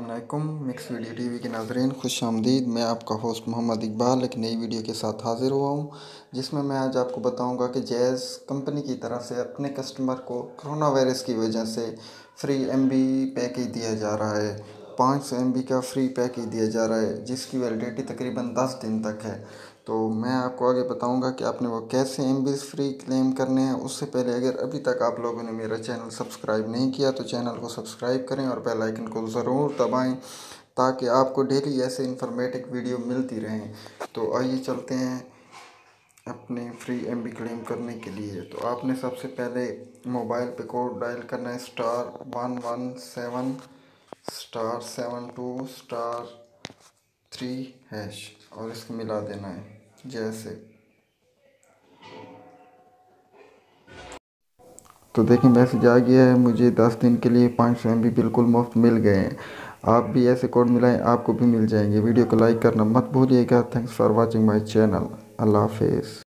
अस्सलामुअलैकुम। Mix video TV के नाज़रीन खुश आमदीद। मैं आपका होस्ट मोहम्मद इकबाल एक नई वीडियो के साथ हाज़िर हुआ हूँ, जिसमें मैं आज आपको बताऊँगा कि जैज़ कंपनी की तरफ से अपने कस्टमर को कोरोना वायरस की वजह से फ्री MB पैकेज दिया जा रहा है। 500 MB का फ्री पैकेज दिया जा रहा है, जिसकी वैलिडिटी तकरीबन 10 दिन तक है। तो मैं आपको आगे बताऊंगा कि आपने वो कैसे MB फ्री क्लेम करने हैं। उससे पहले अगर अभी तक आप लोगों ने मेरा चैनल सब्सक्राइब नहीं किया तो चैनल को सब्सक्राइब करें और बेल आइकन को ज़रूर दबाएं, ताकि आपको डेली ऐसे इंफॉर्मेटिव वीडियो मिलती रहें। तो आइए चलते हैं अपने फ्री MB क्लेम करने के लिए। तो आपने सबसे पहले मोबाइल पे कोड डायल करना है *117*72*3# और इसको मिला देना है जैसे। तो देखिए मैसेज आ गया है, मुझे 10 दिन के लिए 500 MB बिल्कुल मुफ्त मिल गए हैं। आप भी ऐसे कोड मिलाएं, आपको भी मिल जाएंगे। वीडियो को लाइक करना मत भूलिएगा। Thanks for watching my channel. Allah हाफिज़।